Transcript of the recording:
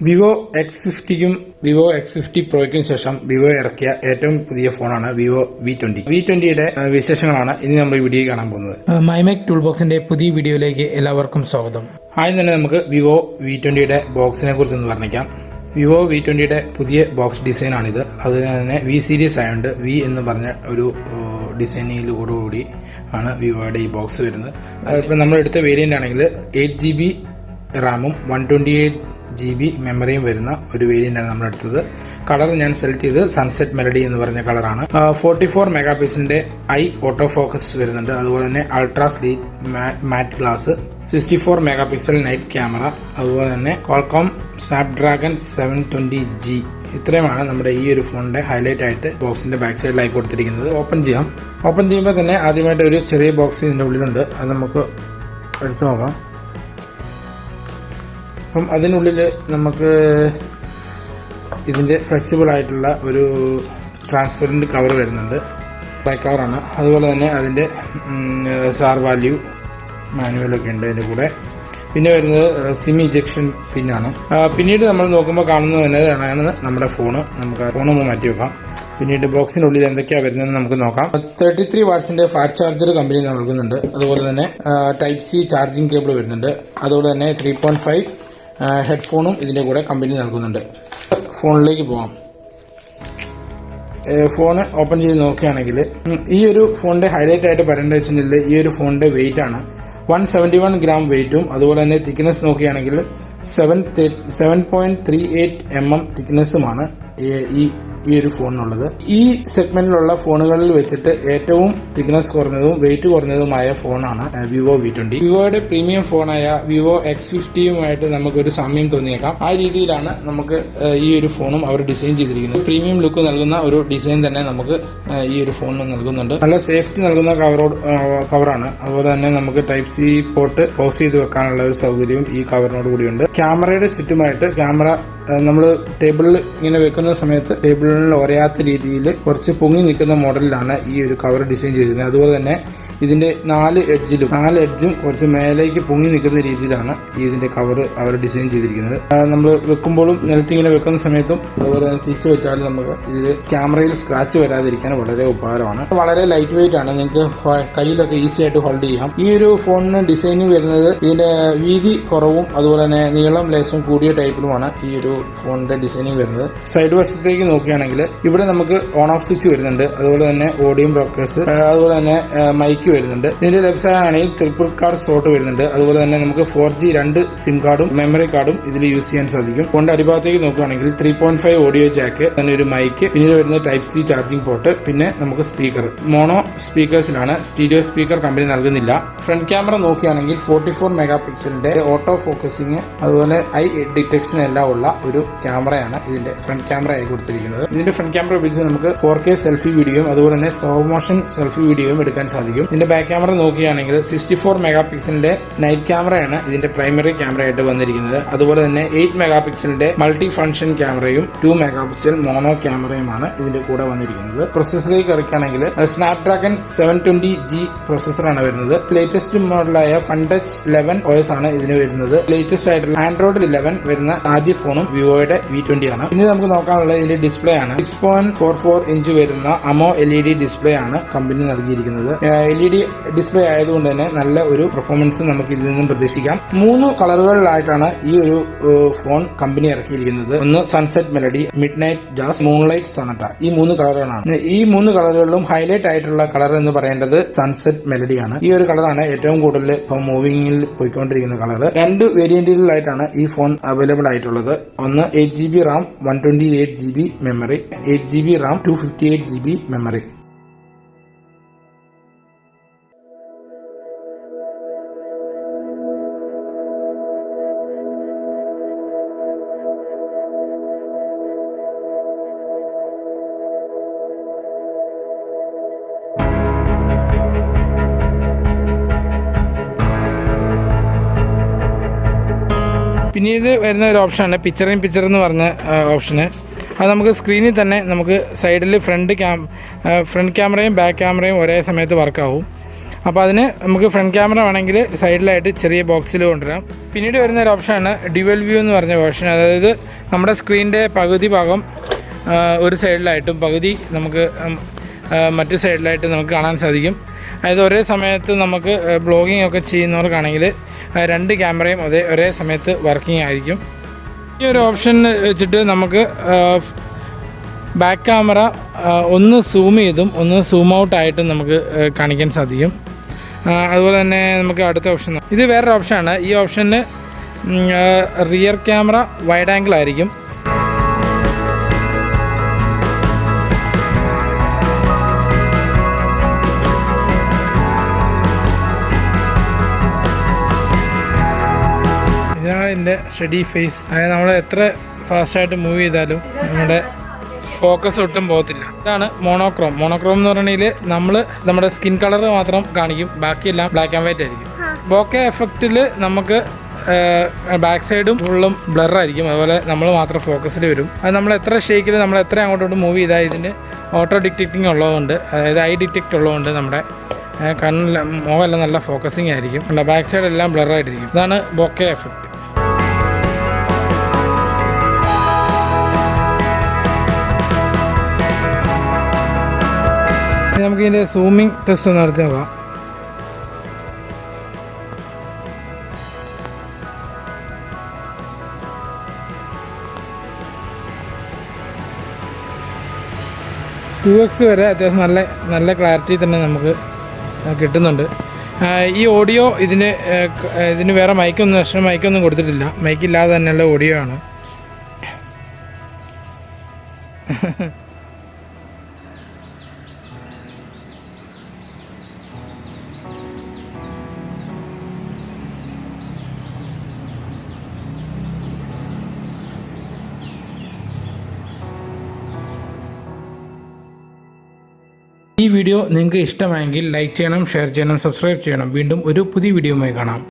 Vivo X50ക്കും Vivo X50 പ്രോയ്ക്കും ശേഷം Vivo ഇറക്കിയ ഏറ്റവും പുതിയ ഫോണാണ് വിവോ V20. V20യുടെ വിശേഷങ്ങളാണ് ഇനി നമ്മൾ ഈ വീഡിയോ കാണാൻ പോകുന്നത്. മൈമാക് ടൂൾ ബോക്സിന്റെ പുതിയ വീഡിയോയിലേക്ക് എല്ലാവർക്കും സ്വാഗതം. ആദ്യം തന്നെ നമുക്ക് വിവോ V20യുടെ ബോക്സിനെ കുറിച്ച് ഒന്ന് പറഞ്ഞേക്കാം. വിവോ V20യുടെ പുതിയ ബോക്സ് ഡിസൈനാണിത്. അതുപോലെ തന്നെ V സീരീസ് ആയതുകൊണ്ട് V എന്ന് പറഞ്ഞ ഒരു ഡിസൈനിലൂടെ ആണ് വിവോയുടെ ഈ ബോക്സ് വരുന്നത്. ഇപ്പം നമ്മൾ എടുത്ത വേരിയന്റ് ആണെങ്കിൽ 8GB റാമും 128GB മെമ്മറിയും വരുന്ന ഒരു വേരിയന്റാണ് നമ്മൾ എടുത്തത്. കളർ ഞാൻ സെലക്ട് ചെയ്ത് സൺസെറ്റ് മെലഡി എന്ന് പറഞ്ഞ കളറാണ്. 44 മെഗാ പിക്സലിന്റെ ഐ ഓട്ടോ ഫോക്കസ് വരുന്നുണ്ട്. അതുപോലെ തന്നെ ultra sleek matte glass, 64 mega pixel night camera, അതുപോലെ തന്നെ ക്വാൾകോം സ്നാപ്ഡ്രാഗൺ 720G. ഇത്രയുമാണ് നമ്മുടെ ഈ ഒരു ഫോണിന്റെ ഹൈലൈറ്റ് ആയിട്ട് ബോക്സിന്റെ ബാക്ക് സൈഡിലായി കൊടുത്തിരിക്കുന്നത്. ഓപ്പൺ ചെയ്യുമ്പോൾ തന്നെ ആദ്യമായിട്ട് ഒരു ചെറിയ ബോക്സ് ഇതിന്റെ ഉള്ളിലുണ്ട്. അത് നമുക്ക് എടുത്തു നോക്കാം. അപ്പം അതിനുള്ളിൽ നമുക്ക് ഇതിന്റെ ഫ്ലെക്സിബിൾ ആയിട്ടുള്ള ഒരു ട്രാൻസ്പെറന്റ് കവർ വരുന്നുണ്ട്. ബാക്ക് കവറാണ്. അതുപോലെ തന്നെ അതിന്റെ സാർ വാല്യൂ മാനുവലൊക്കെ ഉണ്ട് അതിന്റെ കൂടെ. പിന്നെ വരുന്നത് സിം ഇജക്ഷൻ പിന്നാണ്. പിന്നീട് നമ്മൾ നോക്കുമ്പോൾ കാണുന്നത് തന്നെയാണ് നമ്മുടെ ഫോണ്. നമുക്ക് ഫോണൊന്ന് മാറ്റി വെക്കാം. പിന്നീട് ബോക്സിനുള്ളിൽ എന്തൊക്കെയാണ് വരുന്നതെന്ന് നമുക്ക് നോക്കാം. 33 വാട്ട്സിന്റെ ഫാസ്റ്റ് ചാർജർ കമ്പനി നൽകുന്നുണ്ട്. അതുപോലെ തന്നെ ടൈപ്പ് സി ചാർജിങ് കേബിൾ വരുന്നുണ്ട്. അതുപോലെ തന്നെ 3.5 ഹെഡ്ഫോണും ഇതിന്റെ കൂടെ കമ്പനി നൽകുന്നുണ്ട്. ഫോണിലേക്ക് പോകാം. ഫോൺ ഓപ്പൺ ചെയ്ത് നോക്കുകയാണെങ്കിൽ ഈ ഒരു ഫോണിന്റെ ഹൈലൈറ്റ് ആയിട്ട് പറയേണ്ടത് വെച്ചിട്ടുണ്ടെങ്കിൽ ഈ ഒരു ഫോണിന്റെ വെയിറ്റ് ആണ് 171 ഗ്രാം വെയിറ്റും. അതുപോലെ തന്നെ തിക്നെസ് നോക്കുകയാണെങ്കിൽ 7.38 mm തിക്നെസ്സുമാണ് ഈ ഒരു ഫോണിനുള്ളത്. ഈ സെഗ്മെന്റിലുള്ള ഫോണുകളിൽ വെച്ചിട്ട് ഏറ്റവും തിക്നെസ് കുറഞ്ഞതും വെയിറ്റ് കുറഞ്ഞതുമായ ഫോണാണ് വിവോ V20. വിവോയുടെ പ്രീമിയം ഫോണായ വിവോ X50യുമായിട്ട് നമുക്കൊരു സാമ്യം തോന്നിയേക്കാം. ആ രീതിയിലാണ് നമുക്ക് ഈ ഒരു ഫോണും അവർ ഡിസൈൻ ചെയ്തിരിക്കുന്നത്. പ്രീമിയം ലുക്ക് നൽകുന്ന ഒരു ഡിസൈൻ തന്നെ നമുക്ക് ഈ ഒരു ഫോണിന് നൽകുന്നുണ്ട്. നല്ല സേഫ്റ്റി നൽകുന്ന കവറാണ്. അതുപോലെ തന്നെ നമുക്ക് ടൈപ്പ് സി പോർട്ട് ക്ലോസ് ചെയ്ത് വെക്കാനുള്ള ഒരു സൗകര്യവും ഈ കവറിനോട് കൂടിയുണ്ട്. ക്യാമറയുടെ ചുറ്റുമായിട്ട് ക്യാമറ നമ്മൾ ടേബിളിൽ ഇങ്ങനെ വെക്കുന്ന സമയത്ത് ടേബിളിൽ ഒരയാത്ത രീതിയിൽ കുറച്ച് പൊങ്ങി നിൽക്കുന്ന മോഡലിലാണ് ഈ ഒരു കവർ ഡിസൈൻ ചെയ്തിരുന്നത്. അതുപോലെ തന്നെ ഇതിന്റെ 4 എഡ്ജും കുറച്ച് മേലേക്ക് പൊങ്ങി നിൽക്കുന്ന രീതിയിലാണ് ഇതിന്റെ കവർ അവർ ഡിസൈൻ ചെയ്തിരിക്കുന്നത്. നമ്മൾ വെക്കുമ്പോഴും നിലത്തിങ്ങനെ വെക്കുന്ന സമയത്തും അതുപോലെ തന്നെ തിരിച്ചു വെച്ചാലും നമുക്ക് ഇതിൽ ക്യാമറയിൽ സ്ക്രാച്ച് വരാതിരിക്കാൻ വളരെ ഉപകാരമാണ്. വളരെ ലൈറ്റ് വെയിറ്റ് ആണ്. നിങ്ങൾക്ക് കയ്യിലൊക്കെ ഈസി ആയിട്ട് ഹോൾഡ് ചെയ്യാം. ഈ ഒരു ഫോണിന് ഡിസൈനിങ് വരുന്നത് ഇതിന്റെ വീതി കുറവും അതുപോലെ തന്നെ നീളം ലേശം കൂടിയ ടൈപ്പിലുമാണ് ഈ ഒരു ഫോണിന്റെ ഡിസൈനിങ് വരുന്നത്. സൈഡ് വശത്തേക്ക് നോക്കുകയാണെങ്കിൽ ഇവിടെ നമുക്ക് ഓൺ ഓഫ് സ്വിച്ച് വരുന്നുണ്ട്. അതുപോലെ തന്നെ ഓഡിയോ ബ്രോഡ്കാസ്റ്റ്, അതുപോലെ തന്നെ മൈക്ക് വരുന്നുണ്ട്. ഇതിന്റെ ലെഫ്റ്റ് സൈഡ് ആണെങ്കിൽ ട്രിപ്പിൾ കാർഡ് സ്ലോട്ട് വരുന്നുണ്ട്. അതുപോലെ തന്നെ നമുക്ക് 4G 2 സിം കാർഡും മെമ്മറി കാർഡും ഇതിൽ യൂസ് ചെയ്യാൻ സാധിക്കും. ഫോണിന്റെ അടിഭാഗത്തേക്ക് നോക്കുകയാണെങ്കിൽ 3.5 ഓഡിയോ ജാക്ക്, തന്നെ ഒരു മൈക്ക്, പിന്നീട് വരുന്ന ടൈപ്പ് സി ചാർജിംഗ് പോർട്ട്, പിന്നെ നമുക്ക് സ്പീക്കർ. മോണോ സ്പീക്കേഴ്സിലാണ്, സ്റ്റീരിയോ സ്പീക്കർ കമ്പനി നൽകുന്നില്ല. ഫ്രണ്ട് ക്യാമറ നോക്കുകയാണെങ്കിൽ 44 മെഗാ പിക്സലിന്റെ ഓട്ടോ ഫോക്കസിങ് അതുപോലെ ഐ ഡിറ്റക്ഷൻ എല്ലാം ഉള്ള ഒരു ക്യാമറയാണ് ഇതിന്റെ ഫ്രണ്ട് ക്യാമറ ആയി കൊടുത്തിരിക്കുന്നത്. ഇതിന്റെ ഫ്രണ്ട് ക്യാമറ ഉപയോഗിച്ച് നമുക്ക് 4K സെൽഫി വീഡിയോയും അതുപോലെ തന്നെ സ്ലോ മോഷൻ സെൽഫി വീഡിയോയും എടുക്കാൻ സാധിക്കും. ഇതിന്റെ ബാക്ക് ക്യാമറ നോക്കുകയാണെങ്കിൽ 64 മെഗാ പിക്സലിന്റെ നൈറ്റ് ക്യാമറയാണ് ഇതിന്റെ പ്രൈമറി ക്യാമറ ആയിട്ട് വന്നിരിക്കുന്നത്. അതുപോലെ തന്നെ 8 മെഗാ പിക്സലിന്റെ മൾട്ടി ഫംഗ്ഷൻ ക്യാമറയും 2 മെഗാ പിക്സൽ മോണോ ക്യാമറയുമാണ് ഇതിന്റെ കൂടെ വന്നിരിക്കുന്നത്. പ്രൊസസറിലേക്ക് കിടക്കുകയാണെങ്കിൽ സ്നാപ്ഡ്രാഗൺ 720G പ്രൊസസറാണ് വരുന്നത്. ലേറ്റസ്റ്റ് മോഡലായ ഫൺടച്ച് 11 OS ആണ് ഇതിന് വരുന്നത്. ലേറ്റസ്റ്റ് ആയിട്ടുള്ള ആൻഡ്രോയിഡ് 11 വരുന്ന ആദ്യ ഫോണും വിവോയുടെ V20 ആണ്. ഇനി നമുക്ക് നോക്കാനുള്ളത് ഇതിന്റെ ഡിസ്പ്ലേ ആണ്. 6.44 ഇഞ്ച് വരുന്ന അമോ LED ഡിസ്പ്ലേ ആണ് കമ്പനി നൽകിയിരിക്കുന്നത്. LED ഡിസ്പ്ലേ ആയതുകൊണ്ട് തന്നെ നല്ല ഒരു പെർഫോമൻസ് നമുക്ക് ഇതിൽ നിന്നും പ്രതീക്ഷിക്കാം. 3 കളറുകളിലായിട്ടാണ് ഈ ഒരു ഫോൺ കമ്പനി ഇറക്കിയിരിക്കുന്നത്. ഒന്ന് sunset melody, mid night jazz, moonlight sonata. ഈ 3 കളറുകളാണ്. ഈ 3 കളറുകളിലും ഹൈലൈറ്റ് ആയിട്ടുള്ള കളർ എന്ന് പറയേണ്ടത് സൺസെറ്റ് മെലഡിയാണ്. ഈ ഒരു കളറാണ് ഏറ്റവും കൂടുതൽ ഇപ്പം മൂവിംഗിൽ പോയിക്കൊണ്ടിരിക്കുന്ന കളർ. 2 വേരിയന്റുകളിലായിട്ടാണ് ഈ ഫോൺ അവൈലബിൾ ആയിട്ടുള്ളത്. ഒന്ന് 8GB Ram 128GB memory, 8GB Ram 258GB memory. പിന്നീട് വരുന്ന ഒരു ഓപ്ഷനാണ് പിക്ചർ എന്ന് പറഞ്ഞ ഓപ്ഷന്. അത് നമുക്ക് സ്ക്രീനിൽ തന്നെ നമുക്ക് സൈഡിൽ ഫ്രണ്ട് ക്യാമറയും ബാക്ക് ക്യാമറയും ഒരേ സമയത്ത് വർക്കാവും. അപ്പോൾ അതിന് നമുക്ക് ഫ്രണ്ട് ക്യാമറ വേണമെങ്കിൽ സൈഡിലായിട്ട് ചെറിയ ബോക്സിൽ കൊണ്ടുവരാം. പിന്നീട് വരുന്ന ഒരു ഓപ്ഷനാണ് ഡ്യുവൽ വ്യൂ എന്ന് പറഞ്ഞ ഓപ്ഷൻ. അതായത് നമ്മുടെ സ്ക്രീനിൻ്റെ പകുതി ഭാഗം ഒരു സൈഡിലായിട്ടും പകുതി നമുക്ക് മറ്റു സൈഡിലായിട്ട് നമുക്ക് കാണാൻ സാധിക്കും. അതായത് ഒരേ സമയത്ത് നമുക്ക് ബ്ലോഗിംഗ് ഒക്കെ ചെയ്യുന്നവർക്കാണെങ്കിൽ 2 ക്യാമറയും ഒരേ സമയത്ത് വർക്കിംഗ് ആയിരിക്കും. ഈ ഒരു ഓപ്ഷൻ വെച്ചിട്ട് നമുക്ക് ബാക്ക് ക്യാമറ ഒന്ന് സൂം ചെയ്തും ഒന്ന് സൂം ഔട്ട് ആയിട്ടും നമുക്ക് കാണിക്കാൻ സാധിക്കും. അതുപോലെ തന്നെ നമുക്ക് അടുത്ത ഓപ്ഷൻ, ഇത് വേറൊരു ഓപ്ഷനാണ്. ഈ ഓപ്ഷന് റിയർ ക്യാമറ വൈഡ് ആംഗിൾ ആയിരിക്കും. ഇതാണ് ഇതിൻ്റെ സ്റ്റഡി ഫേസ്. അതായത് നമ്മൾ എത്ര ഫാസ്റ്റായിട്ട് മൂവ് ചെയ്താലും നമ്മുടെ ഫോക്കസ് ഒട്ടും പോകത്തില്ല. ഇതാണ് മോണോക്രോം. മോണോക്രോം എന്ന് പറഞ്ഞാൽ നമ്മുടെ സ്കിൻ കളർ മാത്രം കാണിക്കും, ബാക്കിയെല്ലാം ബ്ലാക്ക് ആൻഡ് വൈറ്റ് ആയിരിക്കും. ബോക്കെ എഫക്റ്റിൽ നമുക്ക് ബാക്ക് സൈഡും ഫുള്ളും ബ്ലറായിരിക്കും. അതുപോലെ നമ്മൾ മാത്രം ഫോക്കസിൽ വരും. അത് നമ്മൾ എത്ര ഷേക്കിൽ നമ്മൾ എത്ര അങ്ങോട്ടോട്ട് മൂവ് ചെയ്താൽ ഇതിന് ഓട്ടോ ഡിറ്റക്റ്റിംഗ് ഉള്ളതുകൊണ്ട്, അതായത് ഐ ഡിറ്റക്റ്റ് ഉള്ളതുകൊണ്ട് നമ്മുടെ കണ്ണിൽ മുഖമെല്ലാം നല്ല ഫോക്കസിങ് ആയിരിക്കും. ബാക്ക് സൈഡ് എല്ലാം ബ്ലറായിട്ടിരിക്കും. ഇതാണ് ബോക്കെ എഫക്റ്റ്. നമുക്ക് ഇതിൻ്റെ സൂമിങ് ടെസ്റ്റ് ഒന്ന് നടത്തി നോക്കാം. ടു എക്സ് വരെ അത്യാവശ്യം നല്ല ക്ലാരിറ്റി തന്നെ നമുക്ക് കിട്ടുന്നുണ്ട്. ഈ ഓഡിയോ ഇതിന് വേറെ മൈക്കൊന്നും കൊടുത്തിട്ടില്ല. മൈക്കില്ലാതെ തന്നെയുള്ള ഓഡിയോ ആണ്. ഈ വീഡിയോ നിങ്ങൾക്ക് ഇഷ്ടമായെങ്കിൽ ലൈക്ക് ചെയ്യണം, ഷെയർ ചെയ്യണം, സബ്സ്ക്രൈബ് ചെയ്യണം. വീണ്ടും ഒരു പുതിയ വീഡിയോയുമായി കാണാം.